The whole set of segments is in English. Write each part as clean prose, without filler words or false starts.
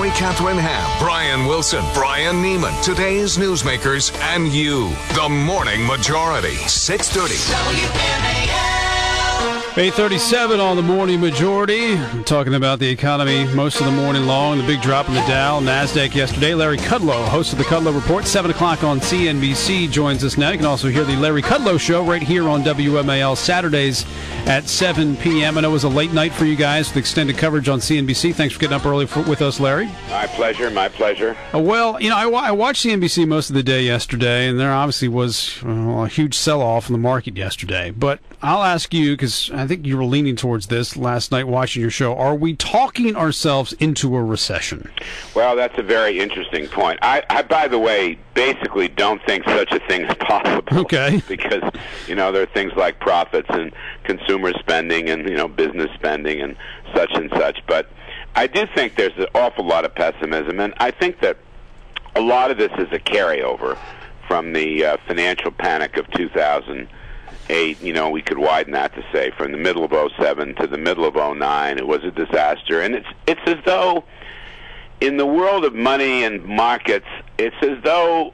Mary Catherine Ham, Brian Wilson, Brian Neiman, today's newsmakers, and you. The Morning Majority, 630. WMAL. 8:37 on the Morning Majority. I'm talking about the economy most of the morning long. The big drop in the Dow, NASDAQ yesterday. Larry Kudlow, host of the Kudlow Report, 7 o'clock on CNBC, joins us now. You can also hear the Larry Kudlow Show right here on WMAL Saturdays at 7 p.m. I know it was a late night for you guys with extended coverage on CNBC. Thanks for getting up early with us, Larry. My pleasure, my pleasure. Well, you know, I watched CNBC most of the day yesterday, and there obviously was a huge sell-off in the market yesterday. But I'll ask you, because I think you were leaning towards this last night watching your show, are we talking ourselves into a recession? Well, that's a very interesting point. I by the way, basically don't think such a thing is possible. Okay. Because, you know, there are things like profits and consumer spending and, you know, business spending and such. But I do think there's an awful lot of pessimism, and I think that a lot of this is a carryover from the financial panic of 2008. You know, we could widen that to say from the middle of 07 to the middle of 09, it was a disaster. And it's as though in the world of money and markets, it's as though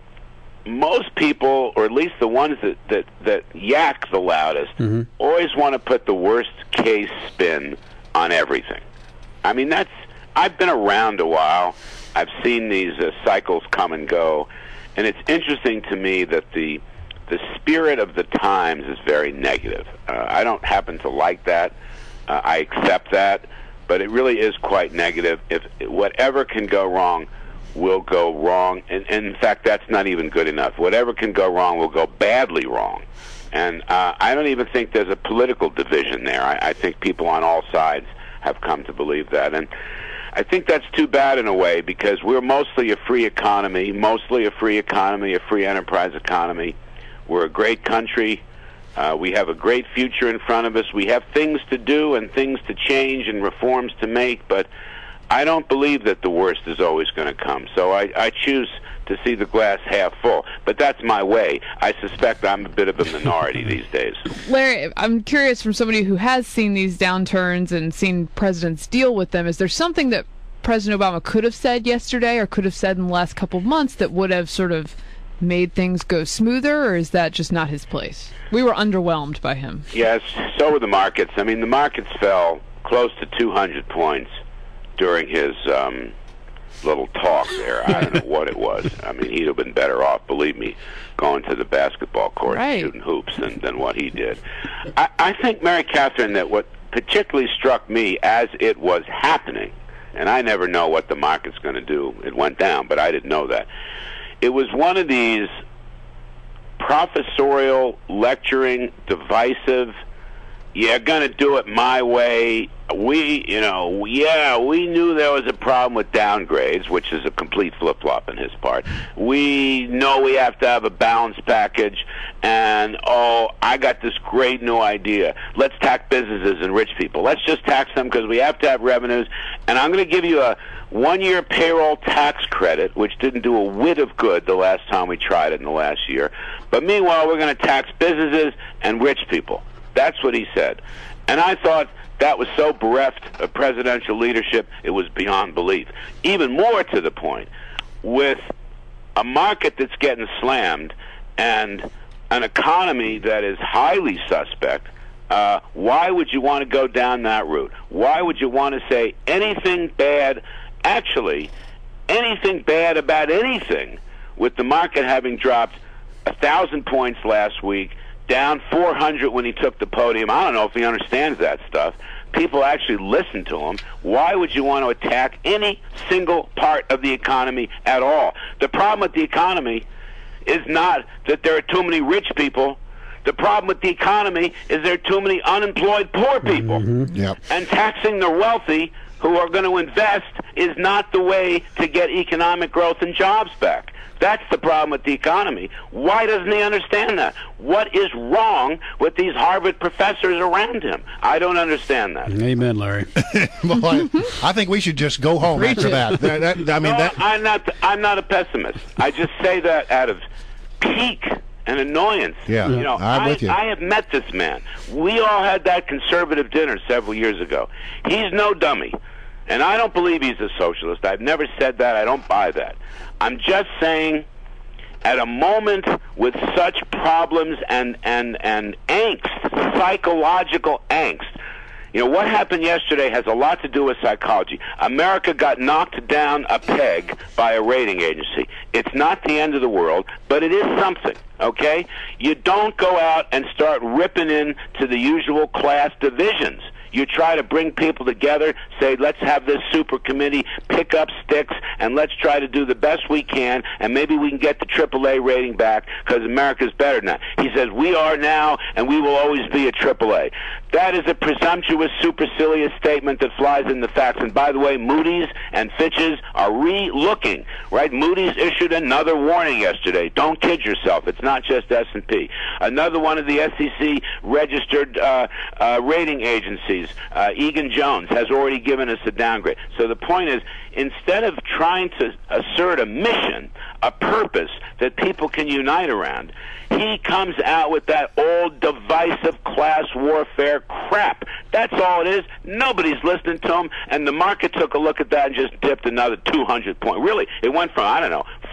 most people, or at least the ones that yak the loudest, always want to put the worst case spin on everything. I mean, I've been around a while. I've seen these cycles come and go, and it's interesting to me that the spirit of the times is very negative. I don't happen to like that. I accept that, but it really is quite negative. If whatever can go wrong will go wrong, and in fact, that's not even good enough. Whatever can go wrong will go badly wrong. And I don't even think there's a political division there. I think people on all sides have come to believe that. And I think that's too bad in a way, because we're mostly a free economy, a free enterprise economy. We're a great country. We have a great future in front of us. We have things to do and things to change and reforms to make, but I don't believe that the worst is always going to come. So I choose to see the glass half full. But that's my way. I suspect I'm a bit of a minority these days. Larry, I'm curious, from somebody who has seen these downturns and seen presidents deal with them, is there something that President Obama could have said yesterday or could have said in the last couple of months that would have sort of made things go smoother, or is that just not his place? We were underwhelmed by him. Yes, so were the markets. I mean, the markets fell close to 200 points during his little talk there. I don't know what it was. I mean, he'd have been better off, believe me, going to the basketball court and shooting hoops than what he did. I think, Mary Catherine, that what particularly struck me as it was happening, and I never know what the market's going to do. It went down, but I didn't know that. It was one of these professorial, lecturing, divisive, you're going to do it my way. We knew there was a problem with downgrades, which is a complete flip-flop on his part. We know we have to have a balanced package, and, I got this great new idea. Let's tax businesses and rich people. Let's just tax them because we have to have revenues, and I'm going to give you a one-year payroll tax credit, which didn't do a whit of good the last time we tried it in the last year. But meanwhile, we're going to tax businesses and rich people. That's what he said. And I thought that was so bereft of presidential leadership, it was beyond belief. Even more to the point, with a market that's getting slammed and an economy that is highly suspect, why would you want to go down that route? Why would you want to say anything bad, actually, anything bad about anything, with the market having dropped 1,000 points last week, down 400 when he took the podium? I don't know if he understands that stuff. People actually listen to him. Why would you want to attack any single part of the economy at all? The problem with the economy is not that there are too many rich people. The problem with the economy is there are too many unemployed poor people. Yep. And taxing the wealthy who are going to invest is not the way to get economic growth and jobs back. That's the problem with the economy. Why doesn't he understand that? What is wrong with these Harvard professors around him? I don't understand that. Amen, Larry. Well, I think we should just go home after that. I'm not a pessimist. I just say that out of pique and annoyance. Yeah, you know, I'm with you. I have met this man. We all had that conservative dinner several years ago. He's no dummy. And I don't believe he's a socialist. I've never said that. I don't buy that. I'm just saying, at a moment with such problems and angst, psychological angst, what happened yesterday has a lot to do with psychology. America got knocked down a peg by a rating agency. It's not the end of the world, but it is something, okay? You don't go out and start ripping into the usual class divisions. You try to bring people together, say, let's have this super committee, pick up sticks, and let's try to do the best we can, and maybe we can get the AAA rating back because America's better than that. He says, we are now, and we will always be a AAA. That is a presumptuous, supercilious statement that flies in the facts. And by the way, Moody's and Fitch's are re-looking, right? Moody's issued another warning yesterday. Don't kid yourself. It's not just S&P. Another one of the SEC-registered rating agencies, Egan-Jones, has already given us a downgrade. So the point is, instead of trying to assert a mission, a purpose that people can unite around, he comes out with that old divisive class warfare crap. That's all it is. Nobody's listening to him, and the market took a look at that and just dipped another 200 points. Really, it went from,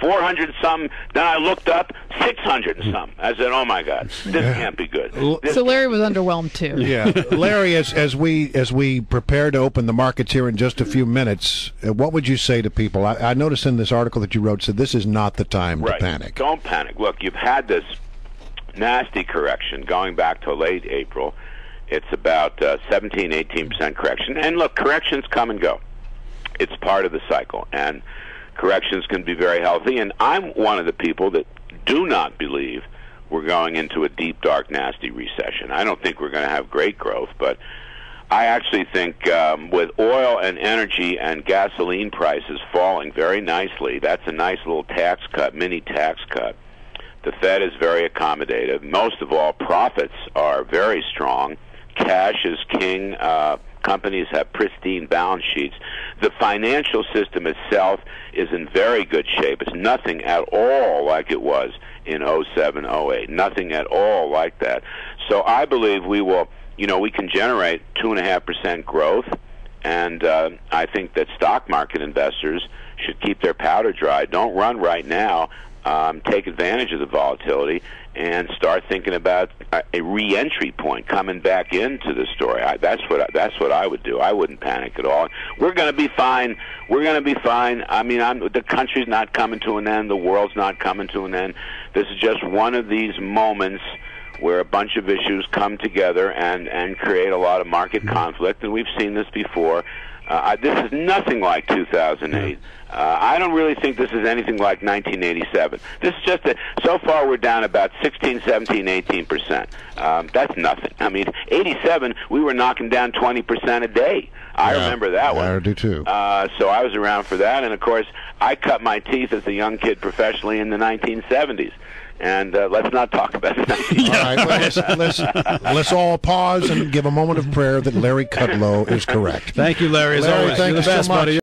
400-something, then I looked up, 600-something. I said, oh, my God, this can't be good. So Larry was underwhelmed, too. Yeah. Larry, as we prepare to open the markets here in just a few minutes, what would you say to people? I noticed in this article that you wrote, said this is not the time to panic. Don't panic. Look, you've had this nasty correction going back to late April. It's about 17-18% correction. And look, corrections come and go. It's part of the cycle. And corrections can be very healthy. And I'm one of the people that do not believe we're going into a deep, dark, nasty recession. I don't think we're going to have great growth, but I actually think with oil and energy and gasoline prices falling very nicely, that's a nice little tax cut, mini tax cut. The Fed is very accommodative. Most of all, profits are very strong. Cash is king. Companies have pristine balance sheets. The financial system itself is in very good shape. It's nothing at all like it was in 07, 08. Nothing at all like that. So I believe we will, we can generate 2.5% growth, and I think that stock market investors should keep their powder dry. Don't run right now. Take advantage of the volatility and start thinking about a re-entry point, coming back into the story. That's what I would do. I wouldn't panic at all. We're going to be fine. We're going to be fine. I mean, the country's not coming to an end. The world's not coming to an end. This is just one of these moments where a bunch of issues come together and create a lot of market conflict, and we've seen this before. This is nothing like 2008. I don't really think this is anything like 1987. This is just so far we're down about 16, 17, 18%. That's nothing. I mean, 87, we were knocking down 20% a day. I remember that one. I do too. So I was around for that, and of course, I cut my teeth as a young kid professionally in the 1970s. And let's not talk about it. All right, well, let's all pause and give a moment of prayer that Larry Kudlow is correct. Thank you, Larry. As always, you're the best, buddy.